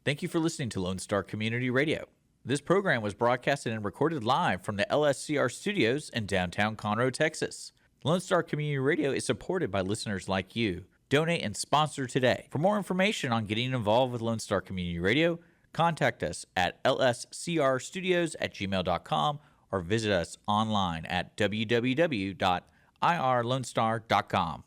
Thank you for listening to Lone Star Community Radio. This program was broadcasted and recorded live from the LSCR studios in downtown Conroe, Texas. Lone Star Community Radio is supported by listeners like you. Donate and sponsor today. For more information on getting involved with Lone Star Community Radio, contact us at lscrstudios@gmail.com or visit us online at www.irlonestar.com.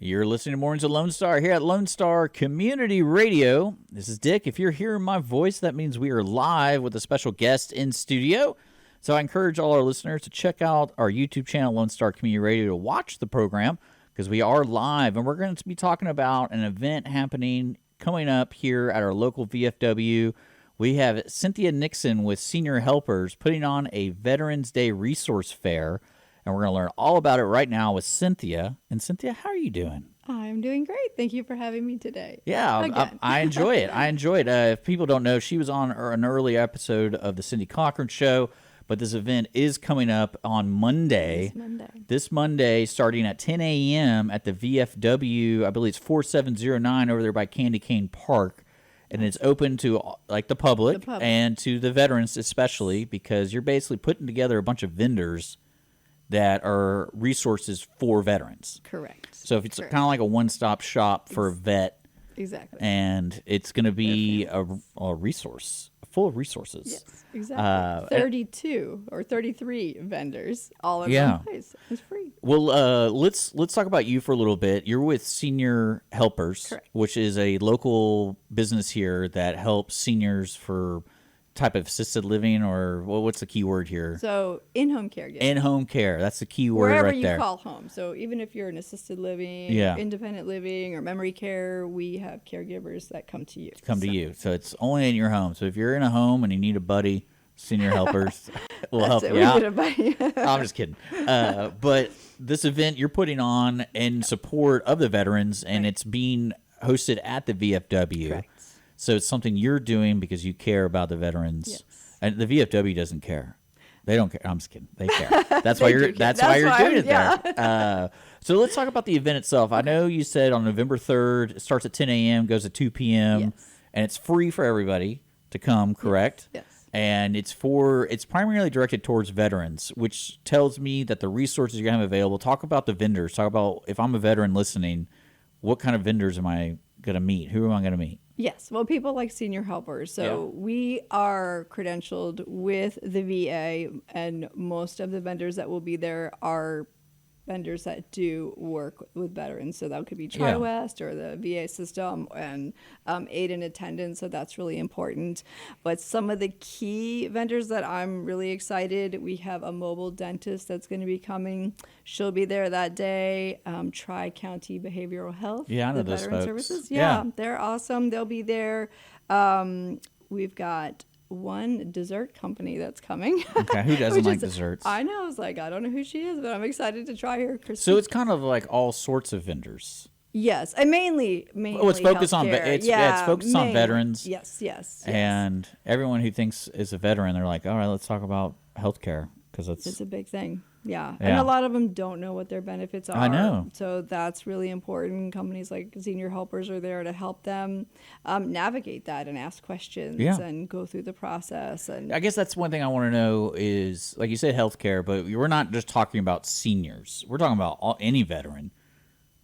You're listening to Mornings of Lone Star here at Lone Star Community Radio. This is Dick. If you're hearing my voice, that means we are live with a special guest in studio. So I encourage all our listeners to check out our YouTube channel, Lone Star Community Radio, to watch the program because we are live. And we're going to be talking about an event happening coming up here at our local VFW. We have Cynthia Nixon with Senior Helpers putting on a Veterans Day Resource Fair. And we're going to learn all about it right now with Cynthia. And Cynthia, how are you doing? I'm doing great. Thank you for having me today. Yeah, I enjoy it. I enjoy it. If people don't know, she was on an early episode of the Cindy Cochran Show. But this event is coming up on Monday. This Monday, starting at 10 a.m. at the VFW. I believe it's 4709 over there by Candy Cane Park. And it's open to like the public and to the veterans especially, because you're basically putting together a bunch of vendors that are resources for veterans. Correct. So if it's kind of like a one-stop shop for a vet. Exactly. And it's going to be a resource, full of resources. Yes, exactly. 32 or 33 vendors all in one place. It's free. Well, let's talk about you for a little bit. You're with Senior Helpers, correct, which is a local business here that helps seniors for type of assisted living, or what's the key word here? So in-home care. In-home care. That's the key word Wherever right there. you call home. So even if you're in assisted living, independent living, or memory care, we have caregivers that come to you. So it's only in your home. So if you're in a home and you need a buddy, Senior Helpers will help you out. I'm just kidding. But this event you're putting on in support of the veterans, and it's being hosted at the VFW. Correct. So it's something you're doing because you care about the veterans. Yes. And the VFW doesn't care. They don't care. I'm just kidding. They care. That's why you're doing it there. So let's talk about the event itself. I know you said on November 3rd, it starts at 10 a.m., goes to 2 p.m., and it's free for everybody to come, correct? Yes. And it's primarily directed towards veterans, which tells me that the resources you're going to have available. Talk about the vendors. Talk about, if I'm a veteran listening, what kind of vendors am I going to meet? Who am I going to meet? Yes, well, people like Senior Helpers. So we are credentialed with the VA, and most of the vendors that will be there are vendors that do work with veterans. So that could be TriWest or the VA system, and aid in attendance. So that's really important. But some of the key vendors that I'm really excited, we have a mobile dentist that's going to be coming. She'll be there that day. Tri-County Behavioral Health. Yeah, I know the those Veteran folks. Services. Yeah, they're awesome. They'll be there. We've got one dessert company that's coming. Okay, who doesn't like desserts? I know. I was like, I don't know who she is, but I'm excited to try her. So it's kind of like all sorts of vendors. Yes, and mainly it's focused on it's focused on veterans. Yes. And everyone who thinks is a veteran, they're like, all right, let's talk about healthcare because it's a big thing. Yeah, and a lot of them don't know what their benefits are. I know. So that's really important. Companies like Senior Helpers are there to help them navigate that and ask questions and go through the process. And I guess that's one thing I want to know is, like you said, healthcare, but we're not just talking about seniors. We're talking about any veteran.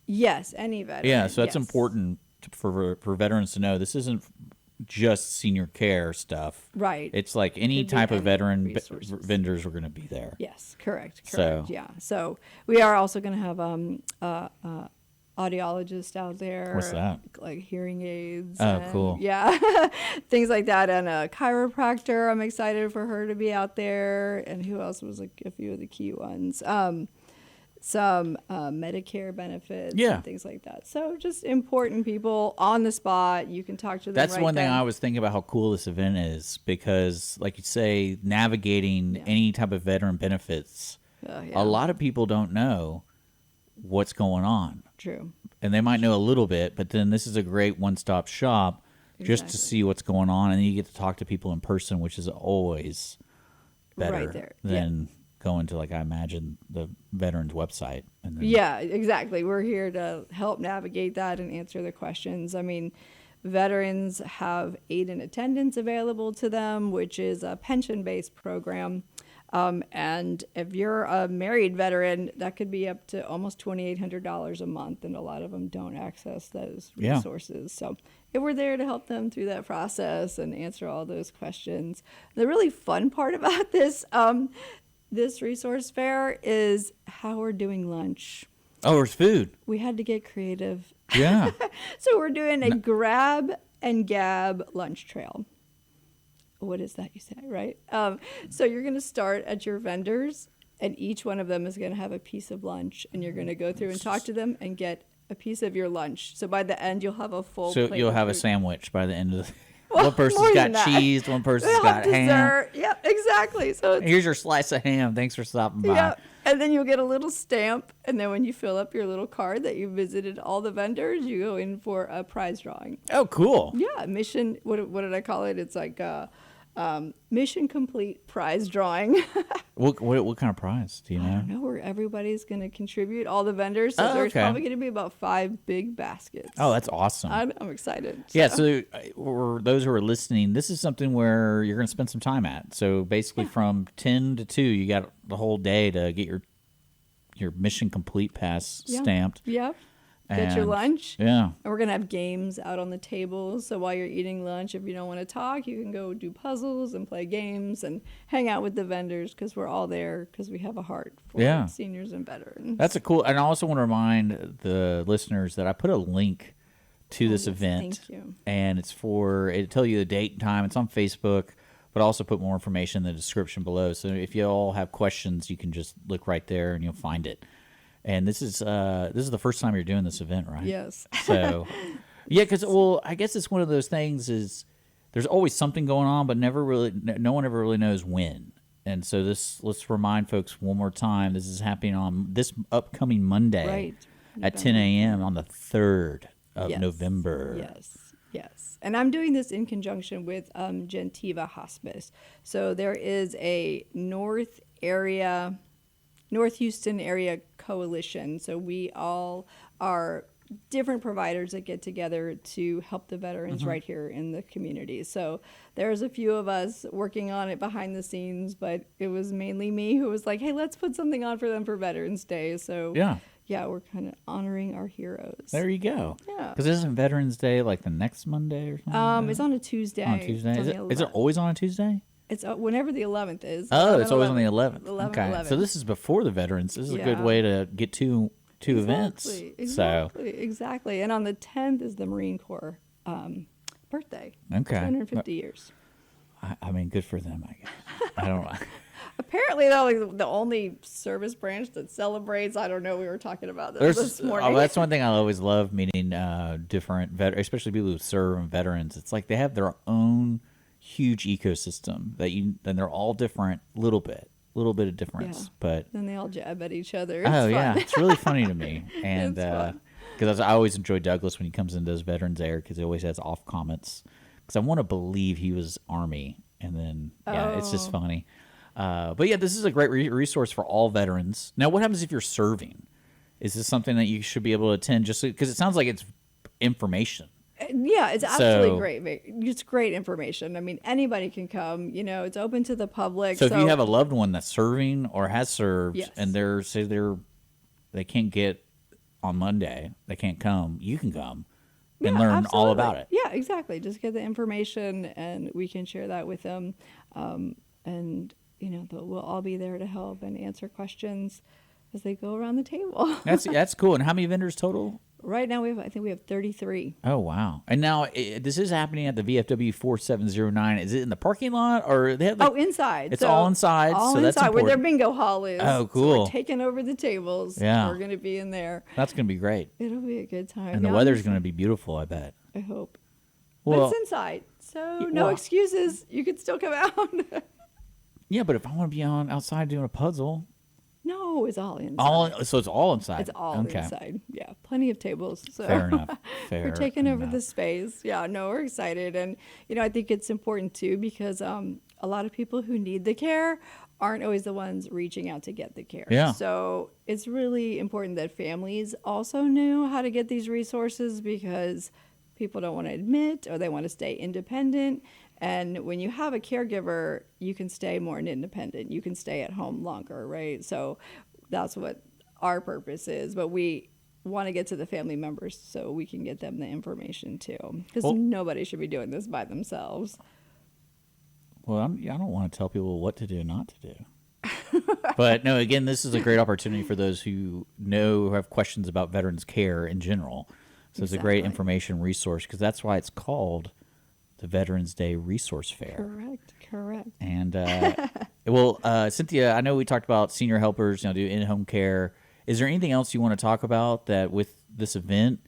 Yes, any veteran. Yeah, so that's important for veterans to know. This isn't just senior care stuff. Right. It's like any type of veteran vendors are going to be there. Yes, correct. So, So we are also going to have audiologist out there. What's that? Like hearing aids. Oh, cool. Yeah, things like that. And a chiropractor. I'm excited for her to be out there. And who else was like a few of the key ones? Some Medicare benefits and things like that. So just important people on the spot. You can talk to them. That's one thing I was thinking about how cool this event is, because like you say, navigating any type of veteran benefits, a lot of people don't know what's going on. True. And they might know a little bit, but then this is a great one-stop shop just to see what's going on, and then you get to talk to people in person, which is always better than going to, like, I imagine, the veterans website. And then yeah, exactly. We're here to help navigate that and answer the questions. I mean, Veterans have aid in attendance available to them, which is a pension-based program. And if you're a married veteran, that could be up to almost $2,800 a month, and a lot of them don't access those resources. So we're there to help them through that process and answer all those questions. The really fun part about this resource fair is how we're doing lunch. Oh, there's food. We had to get creative. Yeah. So we're doing a grab and gab lunch trail. What is that you say, right? So you're going to start at your vendors, and each one of them is going to have a piece of lunch, and you're going to go through and talk to them and get a piece of your lunch. So by the end, you'll have a full plate. So you'll have food. a sandwich by the end of the Well, one person's more got than that. cheese, one person's We'll got have ham. dessert. Yep, exactly. So it's, Here's your slice of ham. Thanks for stopping by. yeah. And then you'll get a little stamp, and then when you fill up your little card that you visited all the vendors, you go in for a prize drawing. Oh, cool. Yeah, mission. What did I call it? It's like mission complete prize drawing. What kind of prize? Do you know? I don't know where everybody's going to contribute, all the vendors. So there's probably going to be about 5 big baskets. Oh, that's awesome. I'm excited. Yeah, so for those who are listening, this is something where you're going to spend some time at. So basically from 10 to 2, you got the whole day to get your mission complete pass stamped. Yep. Get your lunch. Yeah. And we're going to have games out on the tables. So while you're eating lunch, if you don't want to talk, you can go do puzzles and play games and hang out with the vendors, because we're all there because we have a heart for seniors and veterans. That's a cool. And I also want to remind the listeners that I put a link to this event. Thank you. And it'll tell you the date and time. It's on Facebook, but also put more information in the description below. So if you all have questions, you can just look right there and you'll find it. And this is the first time you're doing this event, right? Yes. So, yeah, because I guess it's one of those things is there's always something going on, but no one ever really knows when. And so let's remind folks one more time. This is happening on this upcoming Monday at 10 a.m. on the 3rd of November. Yes. And I'm doing this in conjunction with Gentiva Hospice. So there is a North Houston area coalition. So we all are different providers that get together to help the veterans right here in the community. So there's a few of us working on it behind the scenes, but it was mainly me who was like, hey, let's put something on for them for Veterans Day. So yeah, we're kind of honoring our heroes. There you go. Yeah. Because isn't Veterans Day like the next Monday or something? It's on a Tuesday. On Tuesday? Is it always on a Tuesday? It's whenever the 11th is. Oh, it's always on the 11th. 11, Okay. 11. So this is before the Veterans. This is a good way to get two events. Exactly. And on the 10th is the Marine Corps birthday. Okay. 250 years. I mean, good for them, I guess. I don't know. Apparently, they're the only service branch that celebrates. I don't know. We were talking about this morning. That's one thing I always love meeting different especially people who serve and veterans. It's like they have their own huge ecosystem and they're all different, little bit of difference, but then they all jab at each other. It's fun. It's really funny to me, and because I always enjoy Douglas when he comes and does Veterans Air, because he always has off comments, because I want to believe he was Army, and then it's just funny. But yeah, this is a great resource for all veterans. Now, what happens if you're serving? Is this something that you should be able to attend? Just because it sounds like it's information. Yeah, it's absolutely great. It's great information. I mean, anybody can come. It's open to the public. So if you have a loved one that's serving or has served, and they can't get on Monday, they can't come, you can come and learn all about it. Yeah, exactly. Just get the information, and we can share that with them. And we'll all be there to help and answer questions as they go around the table. That's cool. And how many vendors total? Right now, I think we have 33. Oh, wow. And now this is happening at the VFW 4709. Is it in the parking lot, or they have inside. It's all inside. All so inside, that's important. where their bingo hall is. Oh, cool. So we're taking over the tables. Yeah. We're going to be in there. That's going to be great. It'll be a good time. And the weather's going to be beautiful, I bet. I hope. Well, but it's inside, so no excuses. You can still come out. Yeah, but if I want to be outside doing a puzzle. No, it's all inside. So it's all inside. It's all inside. Yeah, plenty of tables. So fair enough. We're taking over the space. Yeah, no, we're excited. And, I think it's important, too, because a lot of people who need the care aren't always the ones reaching out to get the care. Yeah. So it's really important that families also knew how to get these resources, because people don't want to admit, or they want to stay independent. And when you have a caregiver, you can stay more independent. You can stay at home longer, right? So that's what our purpose is. But we want to get to the family members so we can get them the information too. Because nobody should be doing this by themselves. Well, I don't want to tell people what to do and not to do. But no, again, this is a great opportunity for those who have questions about veterans care in general. So it's a great information resource, because that's why it's called the Veterans Day Resource Fair. Correct. And Cynthia, I know we talked about senior helpers, do in-home care. Is there anything else you want to talk about that with this event?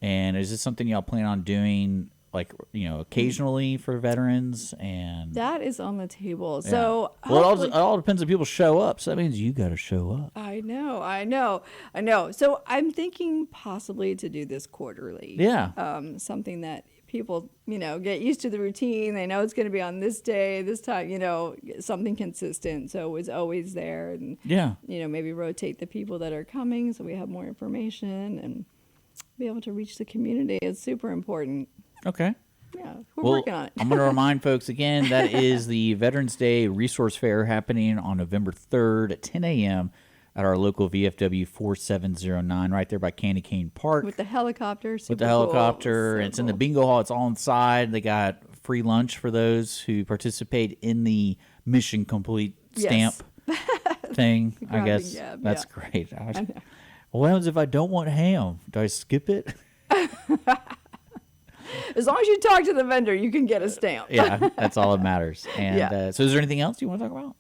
And is this something y'all plan on doing, like, occasionally for veterans? And that is on the table. Yeah. So it all depends if people show up. So that means you got to show up. I know. So I'm thinking possibly to do this quarterly. Yeah. Something that people, get used to the routine. They know it's going to be on this day, this time, something consistent. So it's always there. And, maybe rotate the people that are coming so we have more information and be able to reach the community. It's super important. Okay. Yeah, we're working on it. I'm going to remind folks again, that is the Veterans Day Resource Fair happening on November 3rd at 10 a.m. at our local VFW 4709 right there by Candy Cane Park. With the helicopter. With the helicopter. So it's in the bingo hall. It's all inside. They got free lunch for those who participate in the Mission Complete stamp thing. I guess. That's great. I know. What happens if I don't want ham? Do I skip it? As long as you talk to the vendor, you can get a stamp. Yeah, that's all that matters. And so is there anything else you want to talk about?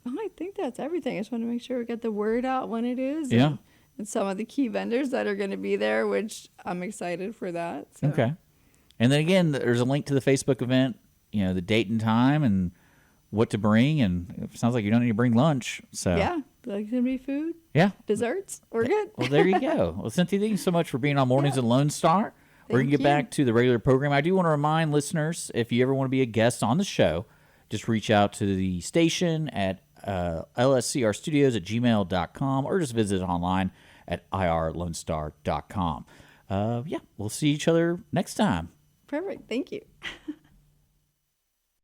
I think that's everything. I just want to make sure we get the word out when it is. Yeah. And some of the key vendors that are going to be there, which I'm excited for that. So. Okay. And then again, there's a link to the Facebook event, the date and time and what to bring. And it sounds like you don't need to bring lunch. So yeah. Like, going to be food? Yeah. Desserts? We're good. Well, there you go. Well, Cynthia, thank you so much for being on Mornings at Lone Star. We're going to get back to the regular program. I do want to remind listeners, if you ever want to be a guest on the show, just reach out to the station at lscrstudios@gmail.com or just visit online at irlonestar.com. We'll see each other next time. Perfect. Thank you.